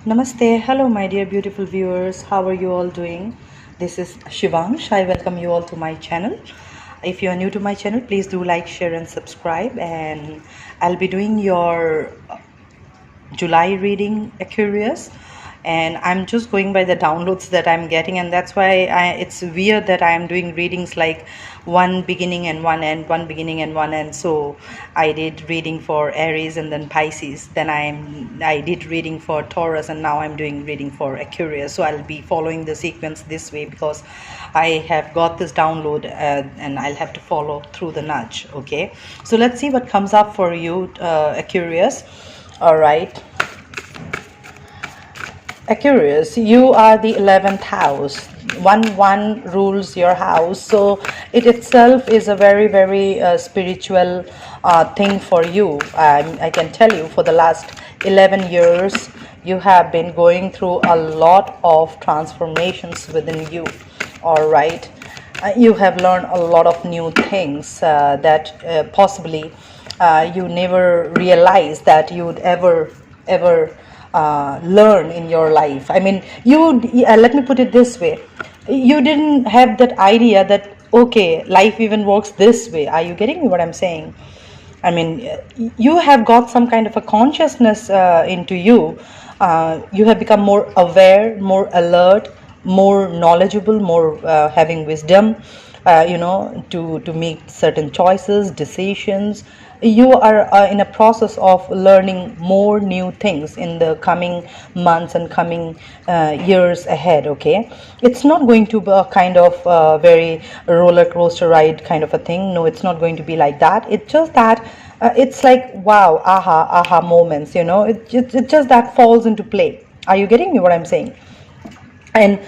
Namaste. Hello, my dear beautiful viewers. How are you all doing? This is SHIVAANSH. I welcome you all to my channel. If you are new to my channel, please do like, share, and subscribe. And I'll be doing your July reading, Aquarius. And I'm just going by the downloads that I'm getting, and that's why it's weird that I'm doing readings like one beginning and one end, one beginning and one end. So I did reading for Aries and then Pisces, then I did reading for Taurus, and now I'm doing reading for Aquarius. So I'll be following the sequence this way because I have got this download and I'll have to follow through the nudge. Okay, so let's see what comes up for you, Aquarius. All right, Aquarius, you are the 11th house. 1 rules your house, so it itself is a very spiritual thing for you. I can tell you, for the last 11 years you have been going through a lot of transformations within you. All right, you have learned a lot of new things that possibly you never realized that you would ever learn in your life. I mean, let me put it this way, you didn't have that idea that okay, life even works this way. Are you getting me what I'm saying? I mean, you have got some kind of a consciousness into you. You have become more aware, more alert, more knowledgeable, more having wisdom, to make certain choices, decisions. You are in a process of learning more new things in the coming months and coming years ahead. Okay, it's not going to be a kind of very roller coaster ride kind of a thing. No, it's not going to be like that. It's just that it's like wow, aha moments. It just that falls into play. Are you getting me what I'm saying? And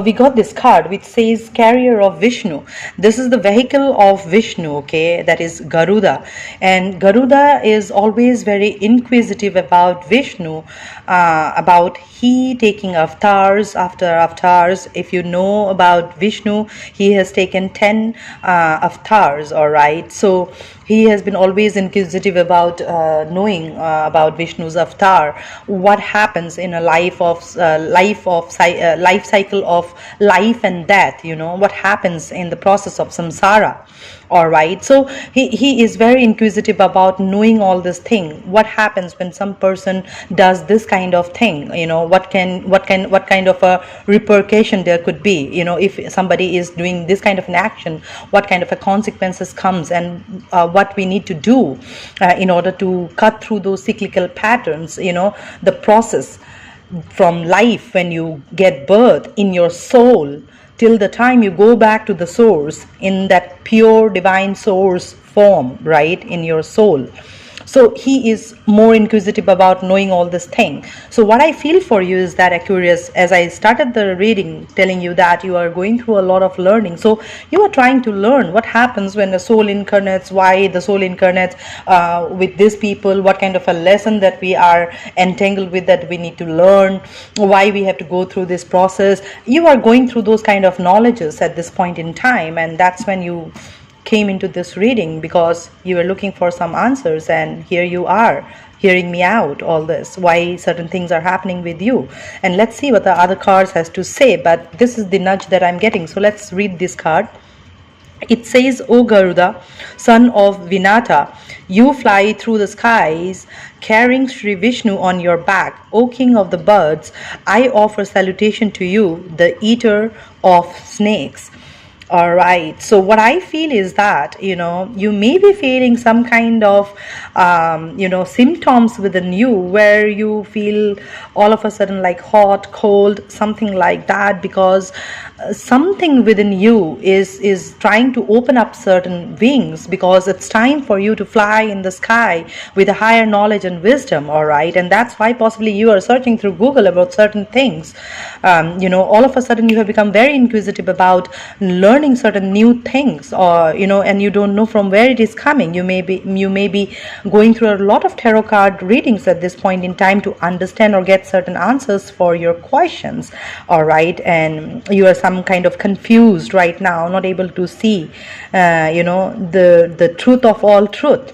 we got this card which says carrier of Vishnu. This is the vehicle of Vishnu, okay, that is Garuda. And Garuda is always very inquisitive about Vishnu, about he taking avatars after avatars. If you know about Vishnu, he has taken 10 avatars. All right, so he has been always inquisitive about knowing about Vishnu's avatar, what happens in a life cycle of life and death, what happens in the process of samsara. All right, so he is very inquisitive about knowing all this thing. What happens when some person does this kind of thing? What kind of a repercussion there could be? If somebody is doing this kind of an action, what kind of a consequences comes, and what we need to do in order to cut through those cyclical patterns. The process from life, when you get birth in your soul, till the time you go back to the source in that pure divine source form, right, in your soul. So he is more inquisitive about knowing all this thing. So what I feel for you is that, Aquarius, as I started the reading telling you that you are going through a lot of learning. So you are trying to learn what happens when the soul incarnates, why the soul incarnates with these people, what kind of a lesson that we are entangled with that we need to learn, why we have to go through this process. You are going through those kind of knowledges at this point in time, and that's when you came into this reading because you were looking for some answers, and here you are hearing me out all this, why certain things are happening with you. And let's see what the other cards has to say, but this is the nudge that I'm getting. So let's read this card. It says, O Garuda, son of Vinata, you fly through the skies carrying Sri Vishnu on your back. O king of the birds, I offer salutation to you, the eater of snakes. All right, so what I feel is that you may be feeling some kind of symptoms within you where you feel all of a sudden like hot, cold, something like that, because something within you is trying to open up certain wings, because it's time for you to fly in the sky with a higher knowledge and wisdom. All right, and that's why possibly you are searching through Google about certain things. All of a sudden you have become very inquisitive about learning certain new things, or and you don't know from where it is coming. You may be going through a lot of tarot card readings at this point in time to understand or get certain answers for your questions. All right, and you are some kind of confused right now, not able to see the truth of all truth.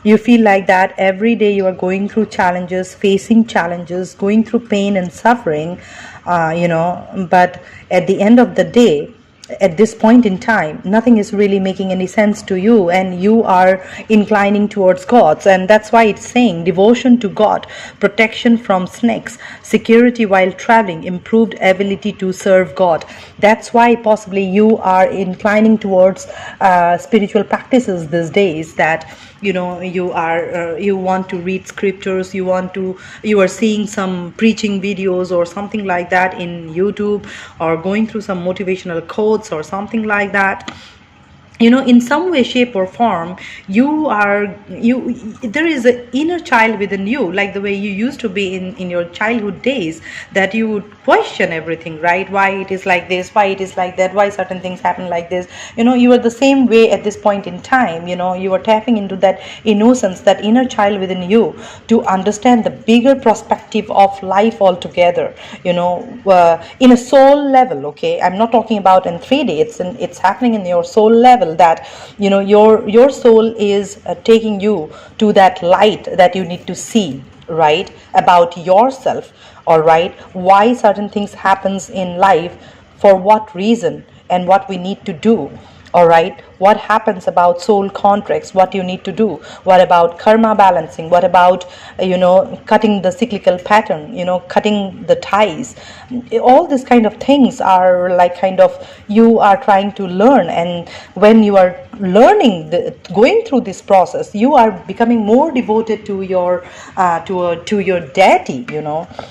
You feel like that every day you are going through challenges, facing challenges, going through pain and suffering, but at the end of the day, at this point in time, nothing is really making any sense to you, and you are inclining towards God's. And that's why it's saying devotion to God, protection from snakes, security while traveling, improved ability to serve God. That's why possibly you are inclining towards spiritual practices these days, that you want to read scriptures, you are seeing some preaching videos or something like that in YouTube, or going through some motivational quotes or something like that. In some way, shape or form, there is an inner child within you, like the way you used to be in your childhood days, that you would question everything, right? Why it is like this, why it is like that, why certain things happen like this. You are the same way at this point in time. You are tapping into that innocence, that inner child within you, to understand the bigger perspective of life altogether, in a soul level. Okay, I'm not talking about in 3D. It's happening in your soul level, that your soul is taking you to that light that you need to see, right, about yourself. All right, why certain things happens in life, for what reason, and what we need to do. All right, what happens about soul contracts, what you need to do, what about karma balancing, what about cutting the cyclical pattern, cutting the ties. All these kind of things are like kind of you are trying to learn. And when you are learning, going through this process, you are becoming more devoted to your to your deity,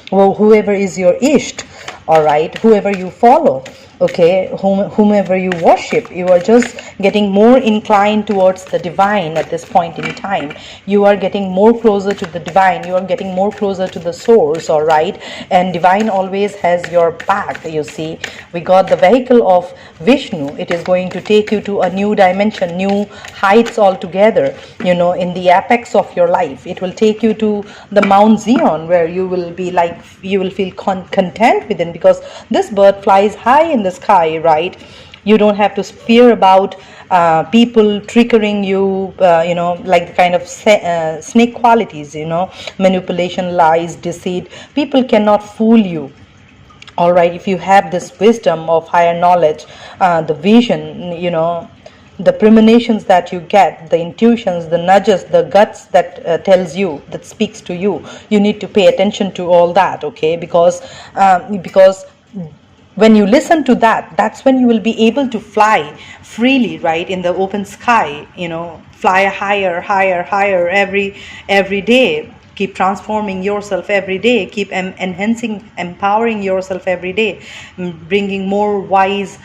whoever is your Isht. All right, whoever you follow, okay, whomever you worship, you are just getting more inclined towards the divine at this point in time. You are getting more closer to the divine, you are getting more closer to the source. All right, and divine always has your back. You see, we got the vehicle of Vishnu. It is going to take you to a new dimension, new heights altogether, in the apex of your life. It will take you to the Mount Zion, where you will be like, you will feel content within, because this bird flies high in the sky, right? You don't have to fear about people triggering you, like the kind of snake qualities, manipulation, lies, deceit. People cannot fool you. All right, if you have this wisdom of higher knowledge, the vision, the premonitions that you get, the intuitions, the nudges, the guts that tells you, that speaks to you, you need to pay attention to all that. Okay, because when you listen to that, that's when you will be able to fly freely, right, in the open sky. Fly higher every day. Keep transforming yourself every day. Keep enhancing, empowering yourself every day, bringing more wise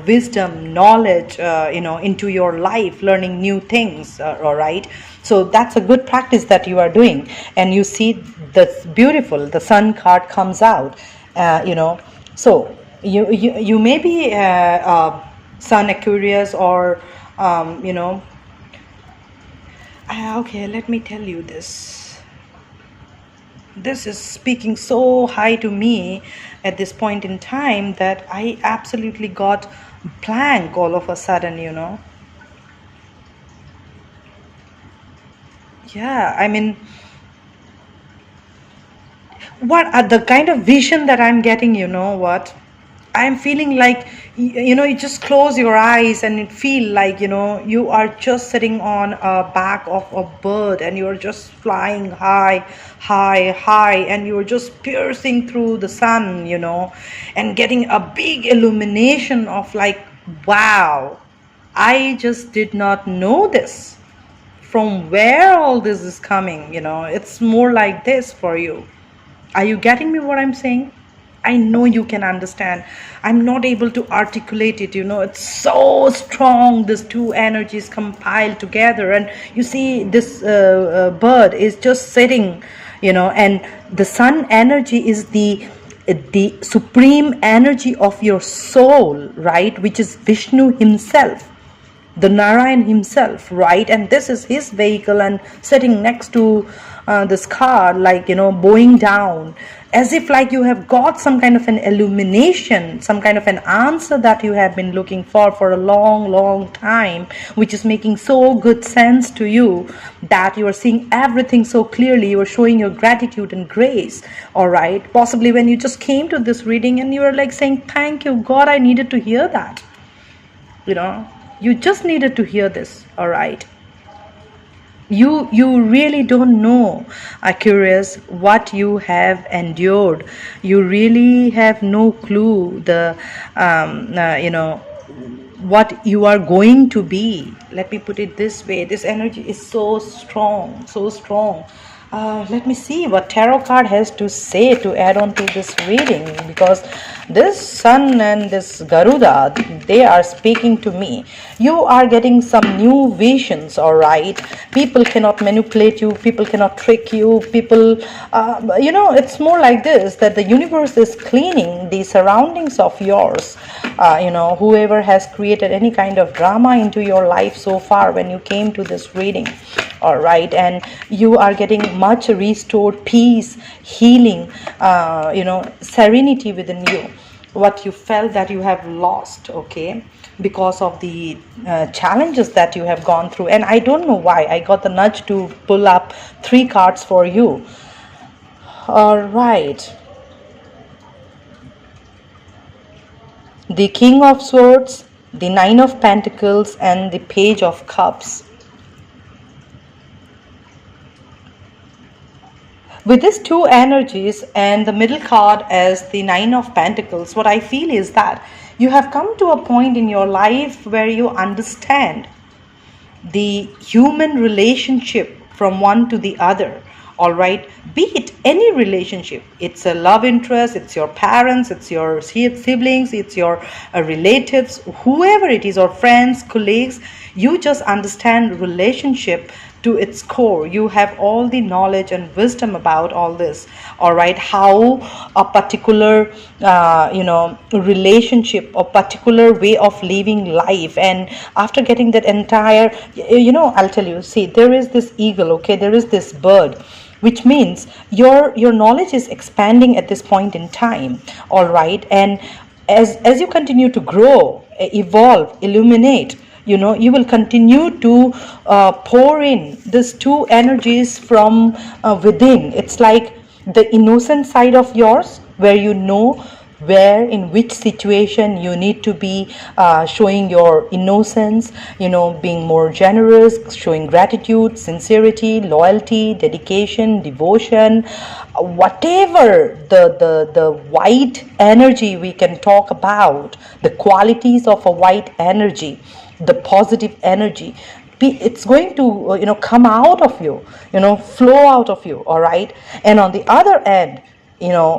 wisdom, knowledge, into your life, learning new things. All right. So that's a good practice that you are doing. And you see, that's beautiful. The sun card comes out. So you may be Sun Aquarius, or okay, let me tell you this. This is speaking so high to me at this point in time, that I absolutely got blank all of a sudden, Yeah, I mean, what are the kind of vision that I'm getting, what? I'm feeling like, you just close your eyes and it feel like, you are just sitting on a back of a bird, and you're just flying high, and you're just piercing through the sun, and getting a big illumination of like, wow, I just did not know this. From where all this is coming, it's more like this for you. Are you getting me what I'm saying? I know you can understand. I'm not able to articulate it, it's so strong, these two energies compiled together. And you see, this bird is just sitting, and the sun energy is the supreme energy of your soul, right, which is Vishnu himself. the Narayan himself, right? And this is his vehicle, and sitting next to this car, like, bowing down, as if like you have got some kind of an illumination, some kind of an answer that you have been looking for a long time, which is making so good sense to you that you are seeing everything so clearly. You are showing your gratitude and grace, all right? Possibly when you just came to this reading and you are like saying, thank you, God, I needed to hear that. You just needed to hear this, all right? You really don't know, Aquarius, what you have endured. You really have no clue what you are going to be. Let me put it this way. This energy is so strong, so strong. Let me see what tarot card has to say to add on to this reading, because this Sun and this Garuda, they are speaking to me. You are getting some new visions, all right? People cannot manipulate you. People cannot trick you. People, it's more like this, that the universe is cleaning the surroundings of yours. Whoever has created any kind of drama into your life so far when you came to this reading, all right? And you are getting much restored peace, healing, serenity within you. What you felt that you have lost, okay, because of the challenges that you have gone through. And I don't know why I got the nudge to pull up 3 cards for you. All right. The King of Swords, the 9 of Pentacles, and the Page of Cups. With these 2 energies and the middle card as the 9 of Pentacles, what I feel is that you have come to a point in your life where you understand the human relationship from one to the other, all right? Be it any relationship. It's a love interest, it's your parents, it's your siblings, it's your relatives, whoever it is, or friends, colleagues. You just understand relationship to its core. You have all the knowledge and wisdom about all this, all right? How a particular relationship or particular way of living life. And after getting that entire, I'll tell you, see, there is this eagle, okay, there is this bird, which means your knowledge is expanding at this point in time, all right? And as you continue to grow, evolve, illuminate, you will continue to pour in these 2 energies from within. It's like the innocent side of yours, where where in which situation you need to be showing your innocence, being more generous, showing gratitude, sincerity, loyalty, dedication, devotion, whatever the white energy we can talk about, the qualities of a white energy, the positive energy. It's going to come out of you, flow out of you, all right? And on the other end,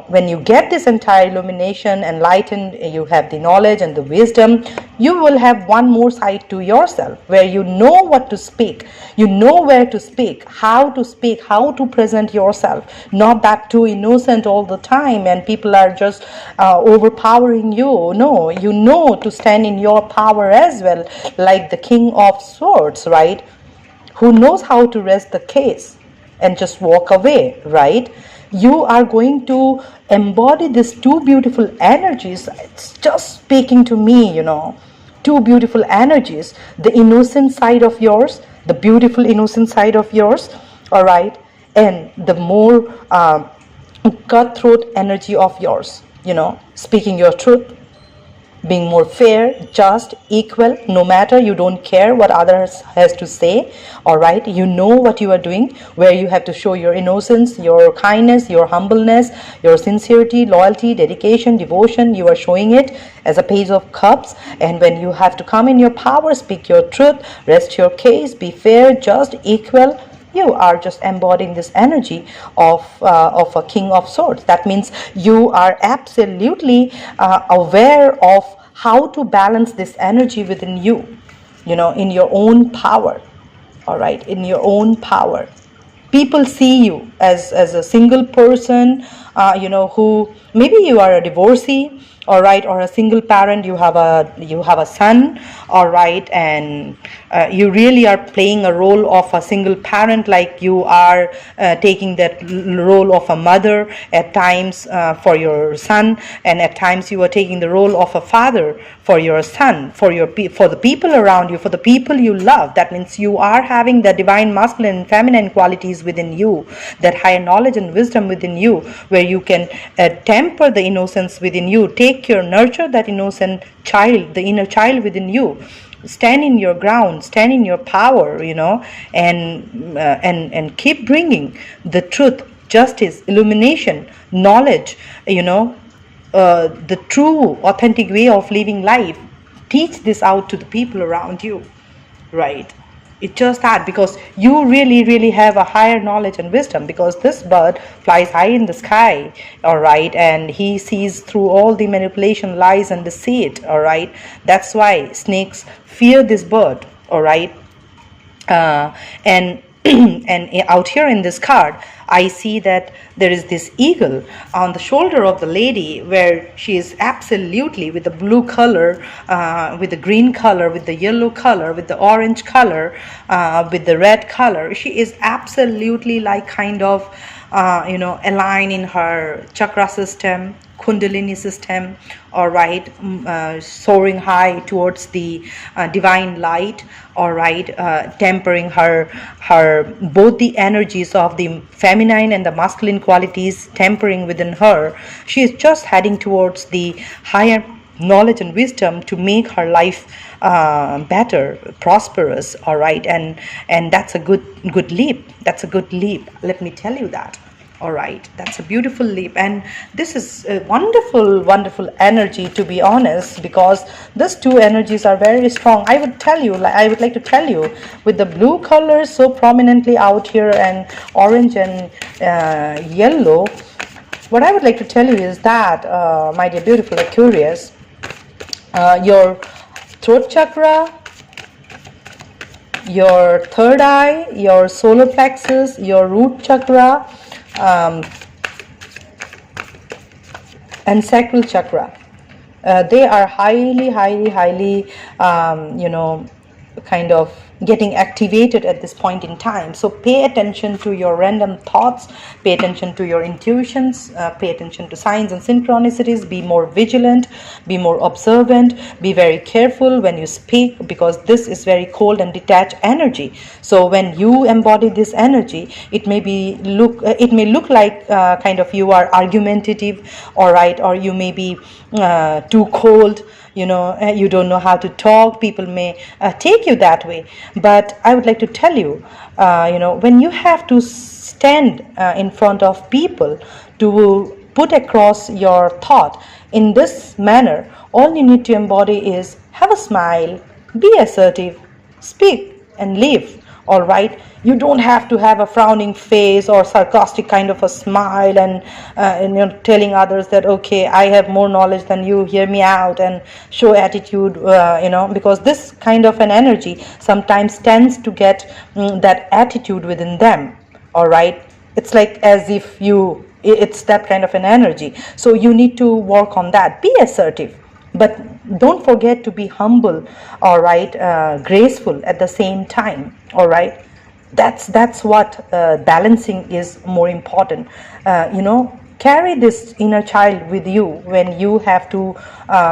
when you get this entire illumination, enlightened, you have the knowledge and the wisdom, you will have one more side to yourself, where you know what to speak, you know where to speak, how to present yourself. Not that too innocent all the time and people are just overpowering you. No, you know to stand in your power as well, like the King of Swords, right? Who knows how to rest the case and just walk away, right? You are going to embody these 2 beautiful energies. It's just speaking to me, 2 beautiful energies. The innocent side of yours, the beautiful innocent side of yours, all right? And the more cutthroat energy of yours, speaking your truth, being more fair, just, equal, no matter, you don't care what others has to say, all right? You know what you are doing, where you have to show your innocence, your kindness, your humbleness, your sincerity, loyalty, dedication, devotion. You are showing it as a Page of Cups. And when you have to come in your power, speak your truth, rest your case, be fair, just, equal, you are just embodying this energy of a King of Swords. That means you are absolutely aware of how to balance this energy within you, in your own power, all right, in your own power. People see you as a single person, who maybe you are a divorcee, all right, or a single parent, you have a son, all right, and you really are playing a role of a single parent, like you are taking that role of a mother at times for your son, and at times you are taking the role of a father for your son, for the people around you, for the people you love. That means you are having the divine masculine and feminine qualities within you, that higher knowledge and wisdom within you, where you can temper the innocence within you, take care, nurture that innocent child, the inner child within you, stand in your ground, stand in your power, and keep bringing the truth, justice, illumination, knowledge, the true authentic way of living life. Teach this out to the people around you, right? It's just that, because you really have a higher knowledge and wisdom, because this bird flies high in the sky, all right, and he sees through all the manipulation, lies and deceit, all right. That's why snakes fear this bird, all right. And and out here in this card, I see that there is this eagle on the shoulder of the lady, where she is absolutely with the blue color, with the green color, with the yellow color, with the orange color, with the red color. She is absolutely like kind of, aligned in her chakra system, Kundalini system, all right, soaring high towards the divine light, all right, tempering her both the energies of the feminine and the masculine qualities, tempering within her. She is just heading towards the higher knowledge and wisdom to make her life better, prosperous, all right, and that's a good leap. That's a good leap, let me tell you that. All right, that's a beautiful leap, and this is a wonderful energy, to be honest, because these two energies are very strong. I would like to tell you, with the blue colors so prominently out here, and orange and yellow, what I would like to tell you is that, my dear beautiful Aquarius, your throat chakra, your third eye, your solar plexus, your root chakra, and sacral chakra, they are highly kind of getting activated at this point in time. So pay attention to your random thoughts, pay attention to your intuitions, pay attention to signs and synchronicities, be more vigilant, be more observant, be very careful when you speak, because this is very cold and detached energy. So when you embody this energy, it may look like kind of you are argumentative, all right, or you may be too cold, you don't know how to talk. People may take you that way, but I would like to tell you, when you have to stand in front of people to put across your thought in this manner, all you need to embody is have a smile, be assertive, speak and live. All right, you don't have to have a frowning face or sarcastic kind of a smile, and telling others that, okay, I have more knowledge than you, hear me out, and show attitude, because this kind of an energy sometimes tends to get that attitude within them. All right, it's like as if it's that kind of an energy. So you need to work on that. Be assertive, but don't forget to be humble, all right, graceful at the same time, all right. That's what balancing is more important. Carry this inner child with you when you have to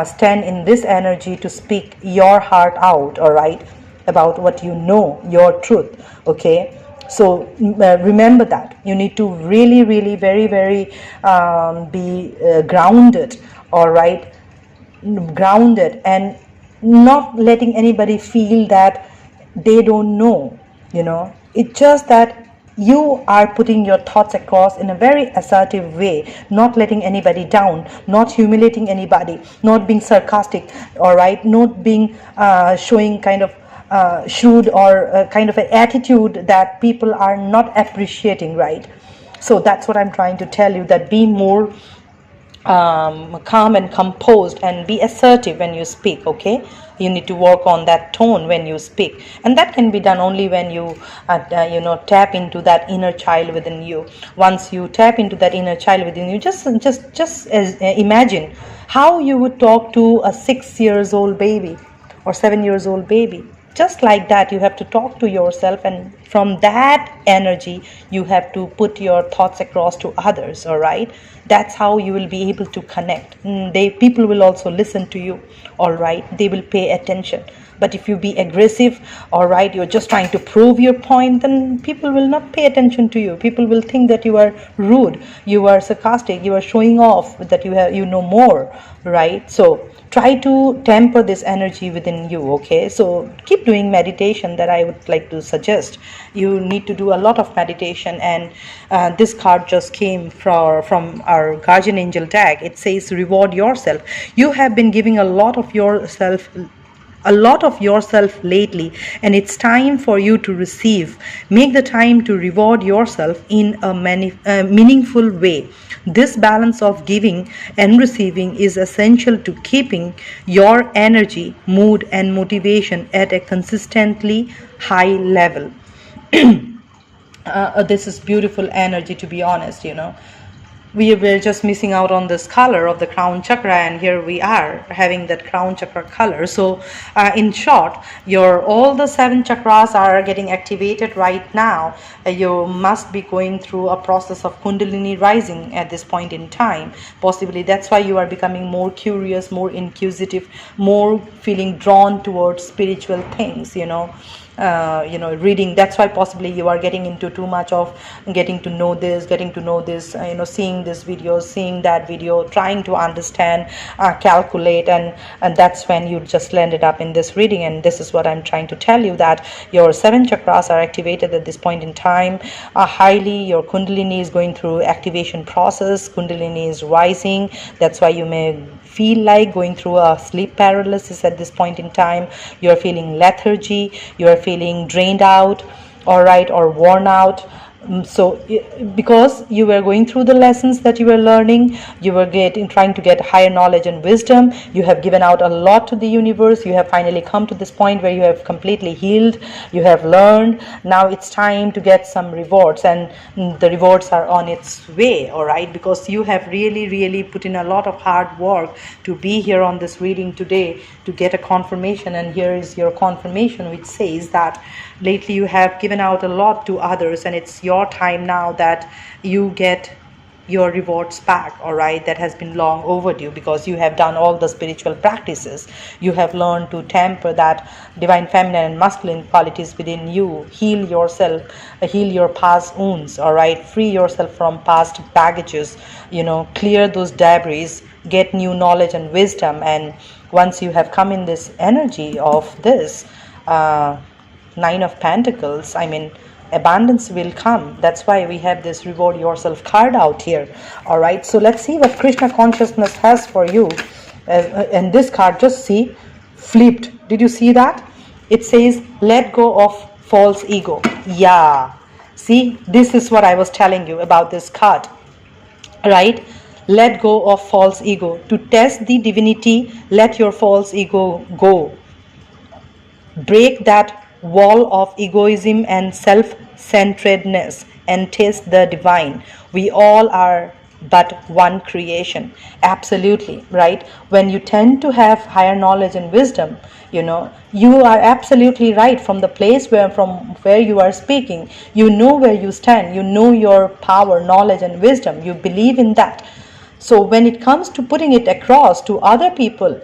stand in this energy to speak your heart out, all right, about what you know, your truth, okay. So remember that you need to really very be grounded, all right, grounded, and not letting anybody feel that they don't know. It's just that you are putting your thoughts across in a very assertive way, not letting anybody down, not humiliating anybody, not being sarcastic, all right, not being showing kind of shrewd or kind of an attitude that people are not appreciating, right. So that's what I'm trying to tell you, that be more calm and composed, and be assertive when you speak. Okay, you need to work on that tone when you speak, and that can be done only when you tap into that inner child within you. Once you tap into that inner child within you, just imagine how you would talk to a 6 years old baby or 7 years old baby. Just like that, you have to talk to yourself, and from that energy you have to put your thoughts across to others. All right, that's how you will be able to connect. People will also listen to you. All right, they will pay attention. But if you be aggressive, all right, you're just trying to prove your point, then people will not pay attention to you. People will think that you are rude, you are sarcastic, you are showing off, that you know more, right? So try to temper this energy within you. Okay, so keep doing meditation. That I would like to suggest. You need to do a lot of meditation, and this card just came from our guardian angel deck. It says reward yourself. You have been giving a lot of yourself lately, and it's time for you to receive. Make the time to reward yourself in a meaningful way. This balance of giving and receiving is essential to keeping your energy, mood, and motivation at a consistently high level. This is beautiful energy, to be honest. We were just missing out on this color of the crown chakra, and here we are having that crown chakra color. So in short, all the 7 chakras are getting activated right now. You must be going through a process of kundalini rising at this point in time. Possibly that's why you are becoming more curious, more inquisitive, more feeling drawn towards spiritual things, reading. That's why possibly you are getting into too much of getting to know this, seeing this video, seeing that video, trying to understand, calculate, and that's when you just landed up in this reading. And this is what I'm trying to tell you, that your 7 chakras are activated at this point in time. Highly, your kundalini is going through activation process. Kundalini is rising. That's why you may feel like going through a sleep paralysis at this point in time. You're feeling lethargy, you're feeling drained out, all right, or worn out. So because you were going through the lessons that you were learning, you were trying to get higher knowledge and wisdom, you have given out a lot to the universe, you have finally come to this point where you have completely healed, you have learned. Now it's time to get some rewards, and the rewards are on its way, all right, because you have really put in a lot of hard work to be here on this reading today to get a confirmation. And here is your confirmation, which says that lately you have given out a lot to others, and it's your time now that you get your rewards back, all right? That has been long overdue, because you have done all the spiritual practices. You have learned to temper that divine feminine and masculine qualities within you. Heal yourself, heal your past wounds, all right? Free yourself from past baggages, clear those debris, get new knowledge and wisdom. And once you have come in this energy of this 9 of Pentacles, abundance will come. That's why we have this reward yourself card out here. All right, so let's see what Krishna consciousness has for you. And this card, just see, flipped. Did you see that? It says let go of false ego. Yeah, see, this is what I was telling you about this card, right? Let go of false ego. To test the divinity, let your false ego go. Break that wall of egoism and self-centeredness and taste the divine. We all are but one creation. Absolutely, right? When you tend to have higher knowledge and wisdom, you are absolutely right. From the place from where you are speaking, you know where you stand, you know your power, knowledge, and wisdom. You believe in that. So when it comes to putting it across to other people,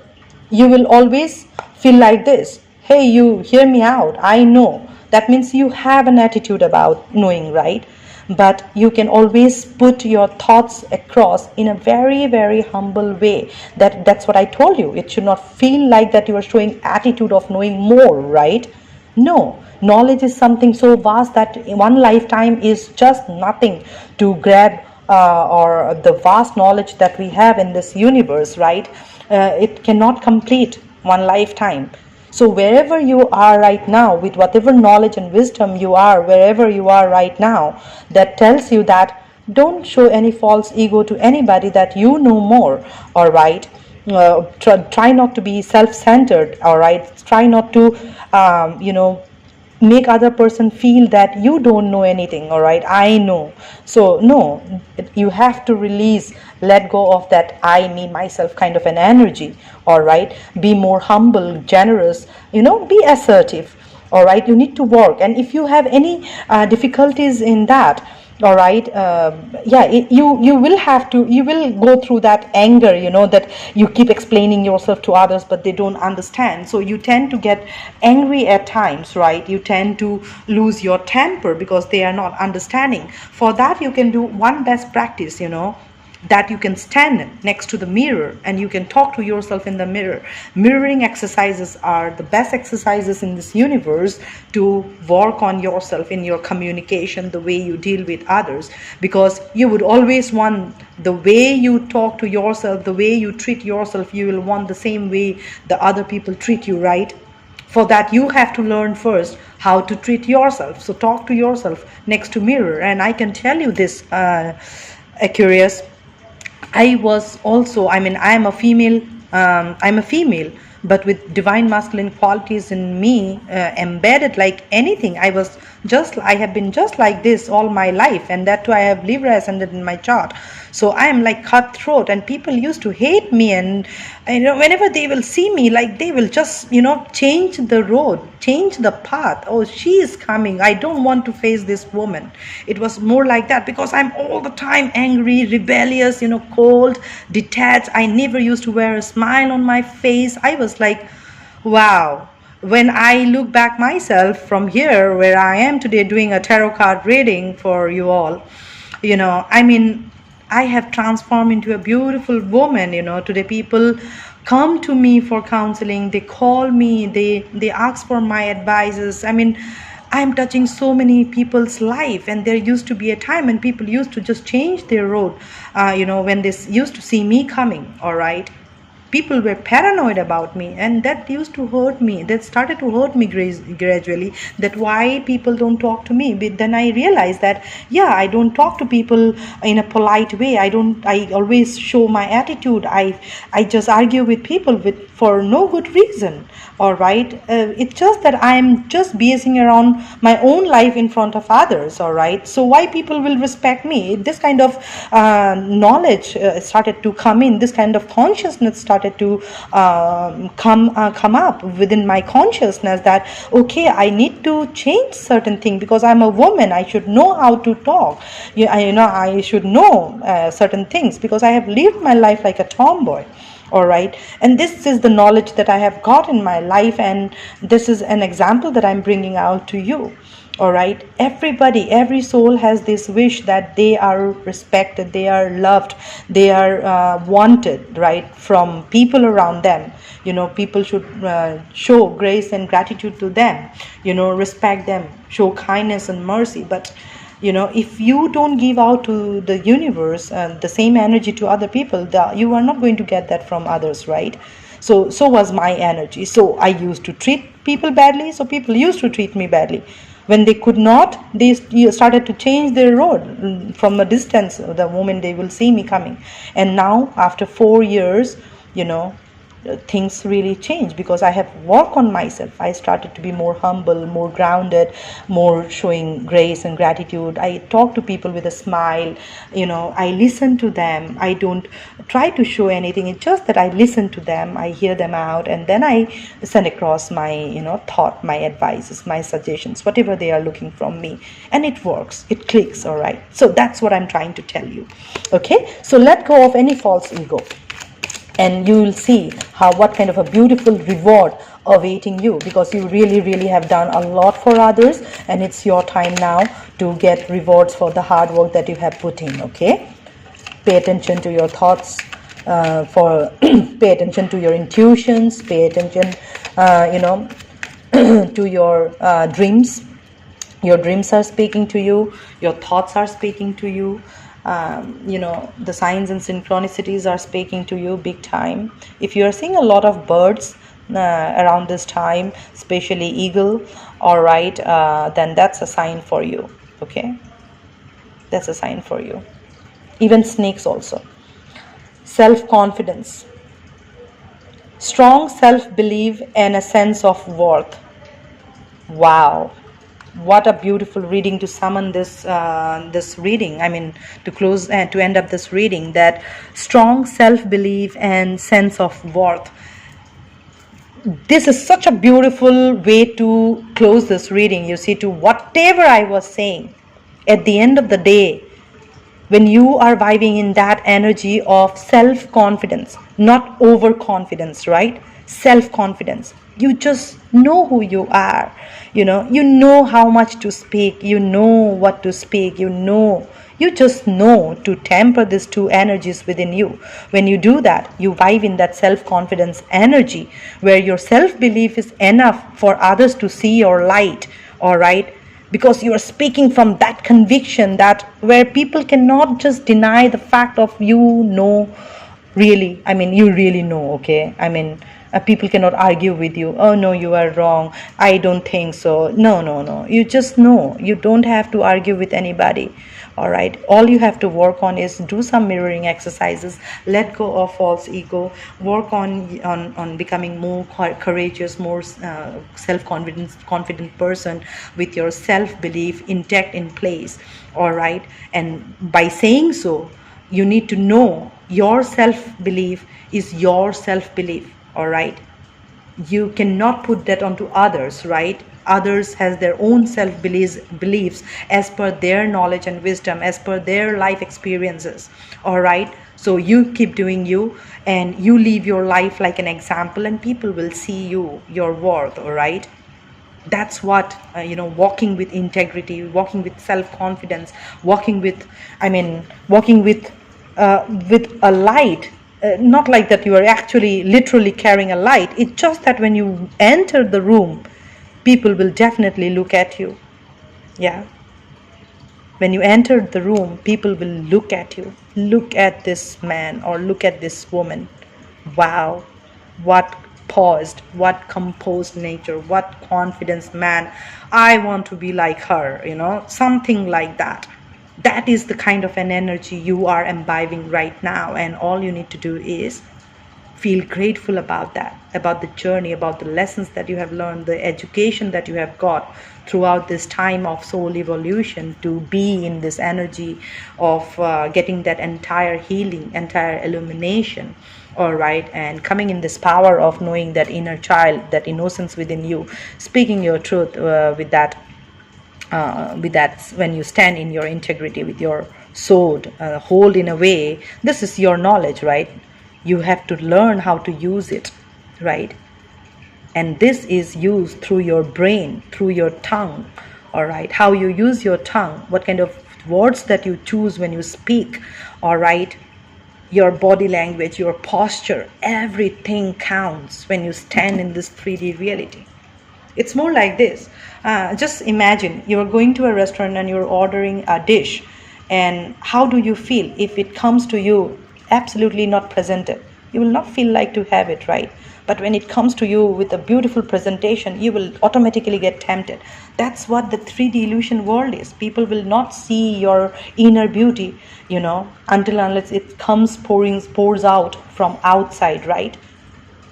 you will always feel like this. Hey, you hear me out. I know. That means you have an attitude about knowing, right? But you can always put your thoughts across in a very humble way. That's what I told you. It should not feel like that you are showing attitude of knowing more, right? No. Knowledge is something so vast that one lifetime is just nothing to grab, or the vast knowledge that we have in this universe, right? It cannot complete one lifetime. So wherever you are right now, with whatever knowledge and wisdom you are, wherever you are right now, that tells you that Don't show any false ego to anybody that you know more, all right? Try not to be self-centered, all right? Try not to, make other person feel that you don't know anything, all right? I know. So no, you have to release, let go of that I, me, myself kind of an energy, all right? Be more humble, generous, be assertive, all right? You need to work, and if you have any difficulties in that, all right, you will have to, you will go through that anger, that you keep explaining yourself to others but they don't understand, so you tend to get angry at times, right? You tend to lose your temper because they are not understanding. For that, you can do one best practice, that you can stand next to the mirror and you can talk to yourself in the mirror. Mirroring exercises are the best exercises in this universe to work on yourself in your communication, the way you deal with others, because you would always want the way you talk to yourself, the way you treat yourself, you will want the same way the other people treat you, right? For that, you have to learn first how to treat yourself. So talk to yourself next to mirror. And I can tell you this, Aquarius, I was also, I am a female, but with divine masculine qualities in me, embedded like anything. I have been just like this all my life, and that too I have Libra ascendant in my chart. So I am like cutthroat, and people used to hate me, and whenever they will see me, like they will just change the road, change the path. Oh, she is coming, I don't want to face this woman. It was more like that, because I'm all the time angry, rebellious, cold, detached. I never used to wear a smile on my face. I was like, wow. When I look back myself from here, where I am today doing a tarot card reading for you all, I have transformed into a beautiful woman. Today people come to me for counseling, they call me, they ask for my advices. I'm touching so many people's life, and there used to be a time when people used to just change their road, when they used to see me coming, all right? People were paranoid about me, and that used to hurt me. That started to hurt me gradually, that why people don't talk to me. But then I realized that, yeah, I don't talk to people in a polite way. I always show my attitude. I just argue with people for no good reason, all right? It's just that I'm just basing around my own life in front of others, all right? So why people will respect me? This kind of knowledge started to come in. This kind of consciousness started to come up within my consciousness, that okay, I need to change certain things, because I'm a woman. I should know how to talk. I should know certain things, because I have lived my life like a tomboy. All right, and this is the knowledge that I have got in my life, and this is an example that I'm bringing out to you. All right, everybody, every soul has this wish that they are respected, they are loved, they are wanted, right, from people around them. People should show grace and gratitude to them, respect them, show kindness and mercy. But if you don't give out to the universe the same energy to other people, you are not going to get that from others, right? So was my energy. So I used to treat people badly, so people used to treat me badly. When they could not, they started to change their road from a distance the moment they will see me coming. And now, after 4 years, things really change, because I have worked on myself. I started to be more humble, more grounded, more showing grace and gratitude. I talk to people with a smile. I listen to them. I don't try to show anything. It's just that I listen to them, I hear them out, and then I send across my thought, my advices, my suggestions, whatever they are looking from me, and it works, it clicks. All right, so that's what I'm trying to tell you. Okay, so let go of any false ego, and you will see what kind of a beautiful reward awaiting you, because you really have done a lot for others, and it's your time now to get rewards for the hard work that you have put in. Okay, pay attention to your thoughts, pay attention to your intuitions, pay attention to your dreams. Your dreams are speaking to you, your thoughts are speaking to you. The signs and synchronicities are speaking to you big time. If you are seeing a lot of birds around this time, especially eagle, all right, then that's a sign for you. Okay, That's a sign for you. Even snakes also. Self-confidence, strong self-belief and a sense of worth. Wow, what a beautiful reading to summon this reading. I mean, to close and to end up this reading, that strong self-belief and sense of worth. This is such a beautiful way to close this reading, you see, to whatever I was saying. At the end of the day, when you are vibing in that energy of self-confidence, not overconfidence, right? Self-confidence. You just know who you are. You know how much to speak. You know what to speak. You just know to temper these two energies within you. When you do that, you vibe in that self-confidence energy where your self-belief is enough for others to see your light, all right? Because you are speaking from that conviction, that where people cannot just deny the fact of you really know, okay? I mean, people cannot argue with you. Oh no, you are wrong, I don't think so. No, you just know. You don't have to argue with anybody. All right, all you have to work on is do some mirroring exercises, let go of false ego, work on becoming more courageous, more confident person with your self-belief intact in place. All right, and by saying so, you need to know your self-belief is your self-belief. All right, you cannot put that onto others, right? Others has their own self-beliefs as per their knowledge and wisdom, as per their life experiences. All right, so you keep doing you, and you live your life like an example, and people will see your worth. All right, that's what walking with integrity, walking with self-confidence, walking with a light. Not like that you are actually literally carrying a light. It's just that when you enter the room, people will definitely look at you. Yeah, when you enter the room, people will look at you. Look at this man or look at this woman. Wow, what paused, what composed nature, what confidence, man. I want to be like her, something like that. That is the kind of an energy you are imbibing right now, and all you need to do is feel grateful about that, about the journey, about the lessons that you have learned, the education that you have got throughout this time of soul evolution, to be in this energy of getting that entire healing, entire illumination. All right, and coming in this power of knowing that inner child, that innocence within you, speaking your truth with that when you stand in your integrity with your sword hold in a way. This is your knowledge, right? You have to learn how to use it, right? And this is used through your brain, through your tongue. All right, how you use your tongue, what kind of words that you choose when you speak. All right, your body language, your posture, everything counts when you stand in this 3D reality. It's more like this. Just imagine you're going to a restaurant and you're ordering a dish, and how do you feel if it comes to you absolutely not presented? You will not feel like to have it, right? But when it comes to you with a beautiful presentation, you will automatically get tempted. That's what the 3D illusion world is. People will not see your inner beauty, until unless it pours out from outside, right?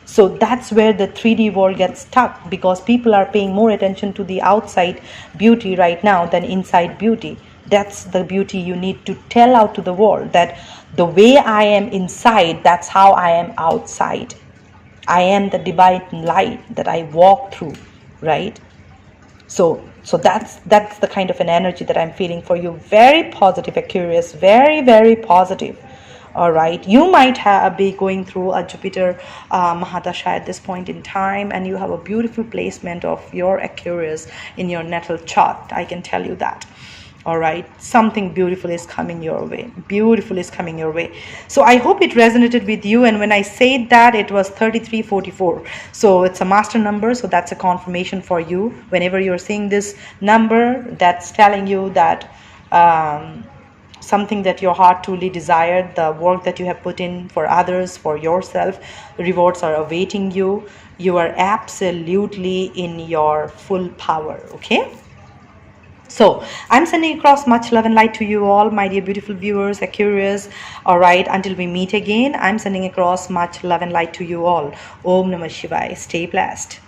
So that's where the 3D world gets stuck, because people are paying more attention to the outside beauty right now than inside beauty. That's the beauty you need to tell out to the world, that the way I am inside, that's how I am outside. I am the divine light that I walk through, right? So that's the kind of an energy that I'm feeling for you. Very positive, Aquarius. Very, very positive. All right, you might be going through a Jupiter Mahadasha at this point in time, and you have a beautiful placement of your Aquarius in your natal chart. I can tell you that. All right, something beautiful is coming your way. Beautiful is coming your way. So I hope it resonated with you. And when I said that, it was 3344. So it's a master number. So that's a confirmation for you. Whenever you're seeing this number, that's telling you that something that your heart truly desired, the work that you have put in for others, for yourself, rewards are awaiting you. You are absolutely in your full power. Okay. So I'm sending across much love and light to you all, my dear beautiful viewers, Aquarius. All right, until we meet again, I'm sending across much love and light to you all. Om Namah Shivaya. Stay blessed.